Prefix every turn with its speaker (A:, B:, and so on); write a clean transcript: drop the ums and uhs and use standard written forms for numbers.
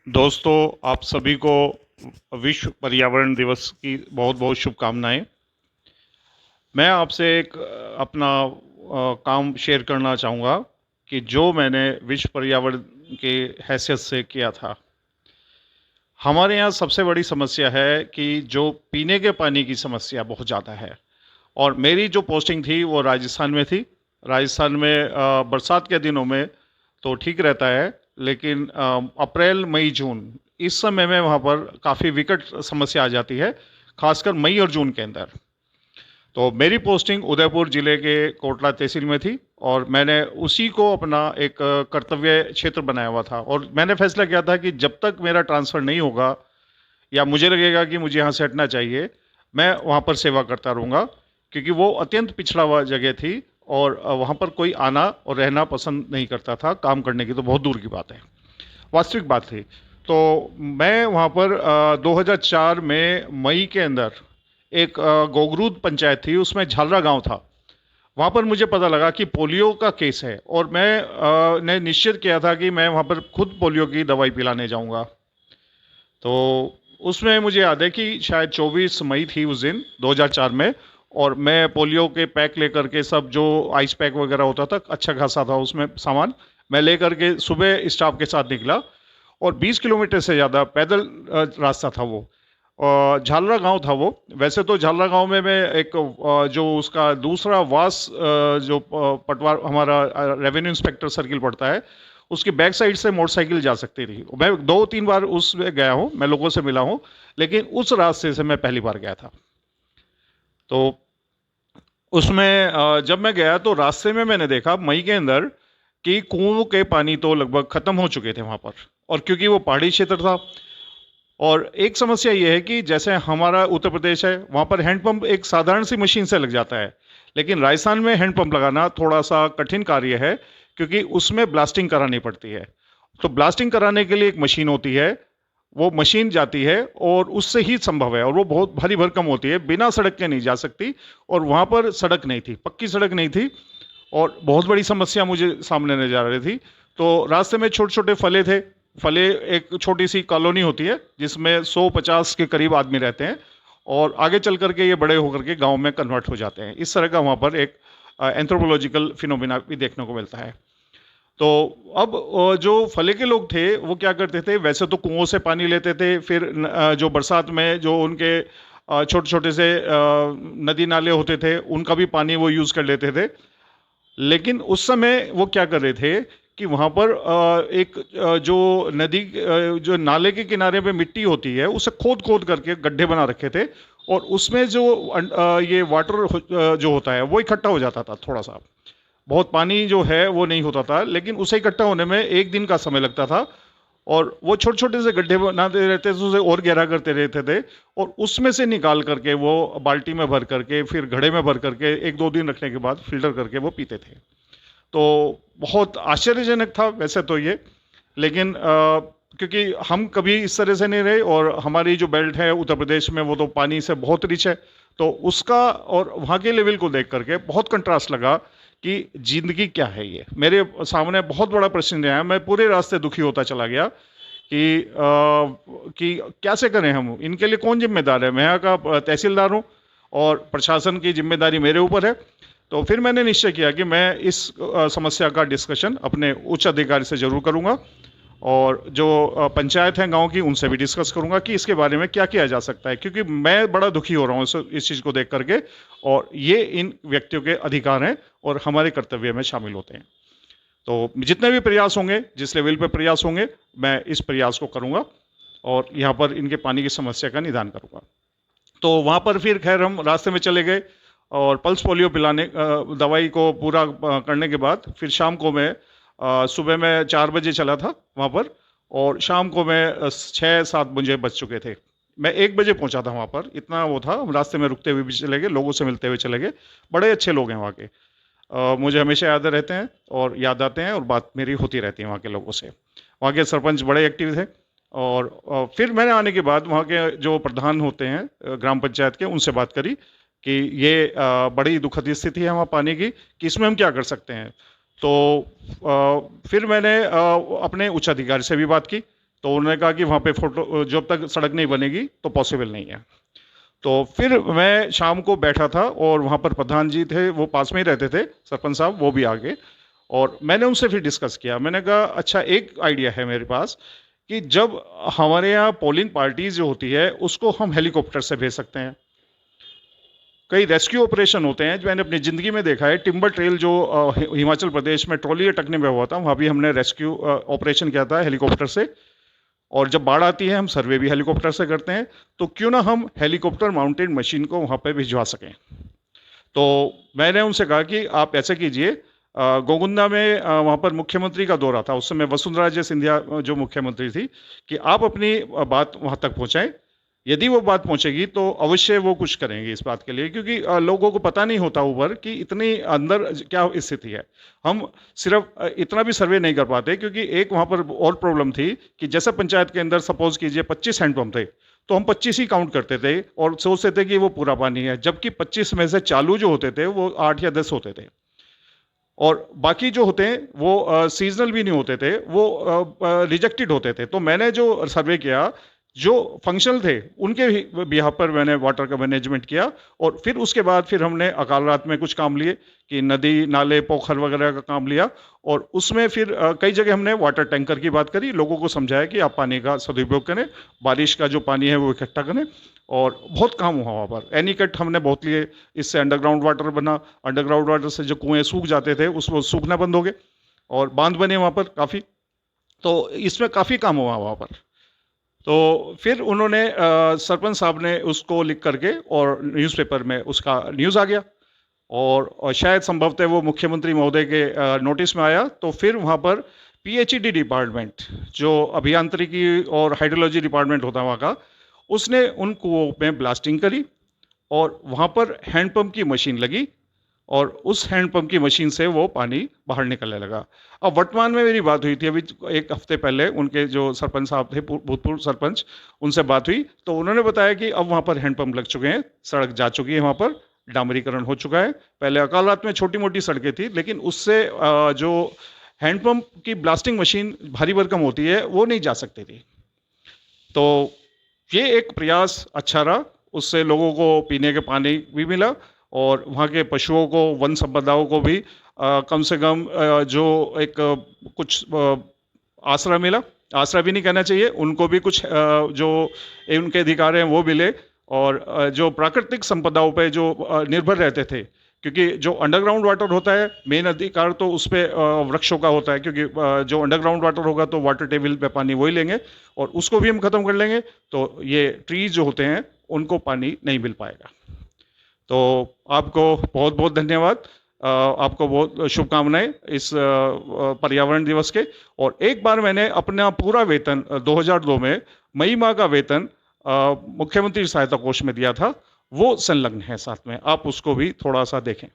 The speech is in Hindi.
A: दोस्तों, आप सभी को विश्व पर्यावरण दिवस की बहुत बहुत शुभकामनाएं। मैं आपसे एक अपना काम शेयर करना चाहूँगा कि जो मैंने विश्व पर्यावरण के हैसियत से किया था। हमारे यहाँ सबसे बड़ी समस्या है कि जो पीने के पानी की समस्या बहुत ज़्यादा है। और मेरी जो पोस्टिंग थी वो राजस्थान में थी। राजस्थान में बरसात के दिनों में तो ठीक रहता है, लेकिन अप्रैल मई जून इस समय में वहाँ पर काफ़ी विकट समस्या आ जाती है, खासकर मई और जून के अंदर। तो मेरी पोस्टिंग उदयपुर जिले के कोटला तहसील में थी और मैंने उसी को अपना एक कर्तव्य क्षेत्र बनाया हुआ था। और मैंने फैसला किया था कि जब तक मेरा ट्रांसफ़र नहीं होगा या मुझे लगेगा कि मुझे यहाँ से हटना चाहिए, मैं वहाँ पर सेवा करता रहूँगा, क्योंकि वो अत्यंत पिछड़ा हुआ जगह थी और वहाँ पर कोई आना और रहना पसंद नहीं करता था। काम करने की तो बहुत दूर की बात है, वास्तविक बात थी। तो मैं वहाँ पर 2004 में मई के अंदर एक गोगरूद पंचायत थी, उसमें झालरा गांव था। वहाँ पर मुझे पता लगा कि पोलियो का केस है और मैं ने निश्चित किया था कि मैं वहाँ पर खुद पोलियो की दवाई पिलाने जाऊँगा। तो उसमें मुझे याद है कि शायद 24 मई थी उस दिन 2004 में। और मैं पोलियो के पैक लेकर के, सब जो आइस पैक वगैरह होता था, अच्छा खासा था उसमें सामान, मैं लेकर के सुबह स्टाफ के साथ निकला। और 20 किलोमीटर से ज़्यादा पैदल रास्ता था वो। झालरा गांव था वो। वैसे तो झालरा गांव में मैं एक जो उसका दूसरा जो पटवार हमारा रेवेन्यू इंस्पेक्टर सर्किल पड़ता है, उसकी बैक साइड से मोटरसाइकिल जा सकती थी। मैं 2-3 बार उसमें गया हूँ, मैं लोगों से मिला हूँ, लेकिन उस रास्ते से मैं पहली बार गया था। तो उसमें जब मैं गया तो रास्ते में मैंने देखा मई के अंदर कि कुओं के पानी तो लगभग खत्म हो चुके थे वहां पर। और क्योंकि वो पहाड़ी क्षेत्र था, और एक समस्या ये है कि जैसे हमारा उत्तर प्रदेश है, वहां पर हैंडपंप एक साधारण सी मशीन से लग जाता है, लेकिन राजस्थान में हैंडपंप लगाना थोड़ा सा कठिन कार्य है, क्योंकि उसमें ब्लास्टिंग करानी पड़ती है। तो ब्लास्टिंग कराने के लिए एक मशीन होती है, वो मशीन जाती है और उससे ही संभव है, और वो बहुत भारी भरकम होती है, बिना सड़क के नहीं जा सकती। और वहां पर सड़क नहीं थी, पक्की सड़क नहीं थी, और बहुत बड़ी समस्या मुझे सामने नजर आ रही थी। तो रास्ते में छोटे छोटे फले थे। फले एक छोटी सी कॉलोनी होती है जिसमें 100-50 के करीब आदमी रहते हैं, और आगे चल करके ये बड़े होकर के गांव में कन्वर्ट हो जाते हैं। इस तरह का वहां पर एक एंथ्रोपोलॉजिकल फिनोमिना भी देखने को मिलता है। तो अब जो फले के लोग थे वो क्या करते थे, वैसे तो कुओं से पानी लेते थे, फिर जो बरसात में जो उनके छोटे छोटे से नदी नाले होते थे, उनका भी पानी वो यूज कर लेते थे। लेकिन उस समय वो क्या कर रहे थे कि वहां पर एक जो नदी जो नाले के किनारे पे मिट्टी होती है, उसे खोद खोद करके गड्ढे बना रखे थे। और उसमें जो ये वाटर जो होता है वो इकट्ठा हो जाता था थोड़ा सा। बहुत पानी जो है वो नहीं होता था, लेकिन उसे इकट्ठा होने में एक दिन का समय लगता था। और वो छोटे छोटे से गड्ढे बनाते रहते थे, उसे और गहरा करते रहते थे, और उसमें से निकाल करके वो बाल्टी में भर करके, फिर घड़े में भर करके 1-2 दिन रखने के बाद फिल्टर करके वो पीते थे। तो बहुत आश्चर्यजनक था वैसे तो ये। लेकिन क्योंकि हम कभी इस तरह से नहीं रहे, और हमारी जो बेल्ट है उत्तर प्रदेश में वो तो पानी से बहुत रिच है, तो उसका और वहाँ के लेवल को देख करके बहुत कंट्रास्ट लगा कि जिंदगी क्या है। ये मेरे सामने बहुत बड़ा प्रश्न आया। मैं पूरे रास्ते दुखी होता चला गया कि कैसे करें हम, इनके लिए कौन जिम्मेदार है। मैं यहाँ का तहसीलदार हूँ और प्रशासन की जिम्मेदारी मेरे ऊपर है। तो फिर मैंने निश्चय किया कि मैं इस समस्या का डिस्कशन अपने उच्च अधिकारी से जरूर करूंगा, और जो पंचायत है गांव की, उनसे भी डिस्कस करूंगा कि इसके बारे में क्या किया जा सकता है, क्योंकि मैं बड़ा दुखी हो रहा हूँ इस चीज़ को देख करके। और ये इन व्यक्तियों के अधिकार हैं और हमारे कर्तव्य में शामिल होते हैं। तो जितने भी प्रयास होंगे, जिस लेवल पे प्रयास होंगे, मैं इस प्रयास को करूंगा और यहाँ पर इनके पानी की समस्या का निदान करूंगा। तो वहाँ पर फिर खैर हम रास्ते में चले गए, और पल्स पोलियो पिलाने दवाई को पूरा करने के बाद फिर शाम को मैं सुबह में 4 बजे चला था वहाँ पर, और शाम को मैं 6-7 बजे बज चुके थे। मैं 1 बजे पहुंचा था वहाँ पर, इतना वो था। हम रास्ते में रुकते हुए भी चले गए, लोगों से मिलते हुए चले गए। बड़े अच्छे लोग हैं वहाँ के, मुझे हमेशा याद रहते हैं और याद आते हैं, और बात मेरी होती रहती है वहाँ के लोगों से। वहाँ के सरपंच बड़े एक्टिव थे। और फिर मैंने आने के बाद वहाँ के जो प्रधान होते हैं ग्राम पंचायत के, उनसे बात करी कि ये बड़ी दुखद स्थिति है वहाँ पानी की, कि इसमें हम क्या कर सकते हैं। तो फिर मैंने अपने उच्च अधिकारी से भी बात की तो उन्होंने कहा कि वहाँ पे फोटो जब तक सड़क नहीं बनेगी तो पॉसिबल नहीं है। तो फिर मैं शाम को बैठा था और वहाँ पर प्रधान जी थे, वो पास में ही रहते थे, सरपंच साहब वो भी आ गए, और मैंने उनसे फिर डिस्कस किया। मैंने कहा अच्छा एक आइडिया है मेरे पास कि जब हमारे यहाँ पोलिंग पार्टीज जो होती है उसको हम हेलीकॉप्टर से भेज सकते हैं। कई रेस्क्यू ऑपरेशन होते हैं जो मैंने अपनी ज़िंदगी में देखा है। टिम्बर ट्रेल जो हिमाचल प्रदेश में ट्रॉली अटकने में हुआ था, वहाँ भी हमने रेस्क्यू ऑपरेशन किया था हेलीकॉप्टर से। और जब बाढ़ आती है हम सर्वे भी हेलीकॉप्टर से करते हैं, तो क्यों ना हम हेलीकॉप्टर माउंटेड मशीन को वहाँ पे भिजवा सकें। तो मैंने उनसे कहा कि आप ऐसा कीजिए, गोगुंदा में वहाँ पर मुख्यमंत्री का दौरा था, उस समय वसुंधरा राजे सिंधिया जो मुख्यमंत्री थी, कि आप अपनी बात वहाँ तक पहुँचाएं। यदि वो बात पहुँचेगी तो अवश्य वो कुछ करेंगे इस बात के लिए, क्योंकि लोगों को पता नहीं होता ऊपर कि इतनी अंदर क्या स्थिति है। हम सिर्फ इतना भी सर्वे नहीं कर पाते, क्योंकि एक वहाँ पर और प्रॉब्लम थी कि जैसे पंचायत के अंदर सपोज कीजिए 25 हैंडपम्प थे, तो हम 25 ही काउंट करते थे और सोचते थे कि वो पूरा पानी है, जबकि 25 में से चालू जो होते थे वो 8 या 10 होते थे, और बाकी जो होते हैं वो सीजनल भी नहीं होते थे, वो रिजेक्टेड होते थे। तो मैंने जो सर्वे किया, जो फंक्शनल थे उनके बिहाफ पर मैंने वाटर का मैनेजमेंट किया, और फिर उसके बाद फिर हमने अकाल रात में कुछ काम लिए कि नदी नाले पोखर वगैरह का काम लिया, और उसमें फिर कई जगह हमने वाटर टैंकर की बात करी, लोगों को समझाया कि आप पानी का सदुपयोग करें, बारिश का जो पानी है वो इकट्ठा करें, और बहुत काम हुआ वहाँ पर। एनीकट हमने बहुत लिए, इससे अंडरग्राउंड वाटर बना, अंडरग्राउंड वाटर से जो कुएं सूख जाते थे उसको सूखना बंद हो गए, और बांध बने वहाँ पर काफ़ी। तो इसमें काफ़ी काम हुआ वहाँ पर। तो फिर उन्होंने सरपंच साहब ने उसको लिख करके और न्यूज़पेपर में उसका न्यूज़ आ गया, और शायद संभवतः वो मुख्यमंत्री महोदय के नोटिस में आया। तो फिर वहाँ पर पीएचईडी डिपार्टमेंट, जो अभियांत्रिकी और हाइड्रोलॉजी डिपार्टमेंट होता है वहाँ का, उसने उन कुओं में ब्लास्टिंग करी, और वहाँ पर हैंडपंप की मशीन लगी, और उस हैंडपंप की मशीन से वो पानी बाहर निकलने लगा। अब वर्तमान में मेरी बात हुई थी अभी एक हफ्ते पहले, उनके जो सरपंच साहब थे, भूतपूर्व सरपंच, उनसे बात हुई, तो उन्होंने बताया कि अब वहाँ पर हैंडपंप लग चुके हैं, सड़क जा चुकी है, वहाँ पर डामरीकरण हो चुका है। पहले अकालरात में छोटी मोटी सड़कें थी, लेकिन उससे जो हैंडपंप की ब्लास्टिंग मशीन भारी भरकम होती है वो नहीं जा सकती थी। तो ये एक प्रयास अच्छा रहा, उससे लोगों को पीने के पानी भी मिला, और वहाँ के पशुओं को, वन संपदाओं को भी कम से कम जो एक कुछ आसरा मिला। आसरा भी नहीं कहना चाहिए, उनको भी कुछ जो उनके अधिकार हैं वो मिले, और जो प्राकृतिक संपदाओं पे जो निर्भर रहते थे, क्योंकि जो अंडरग्राउंड वाटर होता है मेन अधिकार तो उस पर वृक्षों का होता है, क्योंकि जो अंडरग्राउंड वाटर होगा तो वाटर टेबल पे पानी वही लेंगे, और उसको भी हम खत्म कर लेंगे तो ये ट्रीज जो होते हैं उनको पानी नहीं मिल पाएगा। तो आपको बहुत बहुत धन्यवाद, आपको बहुत शुभकामनाएं इस पर्यावरण दिवस के। और एक बार मैंने अपना पूरा वेतन 2002 में मई माह का वेतन मुख्यमंत्री सहायता कोष में दिया था, वो संलग्न है साथ में, आप उसको भी थोड़ा सा देखें।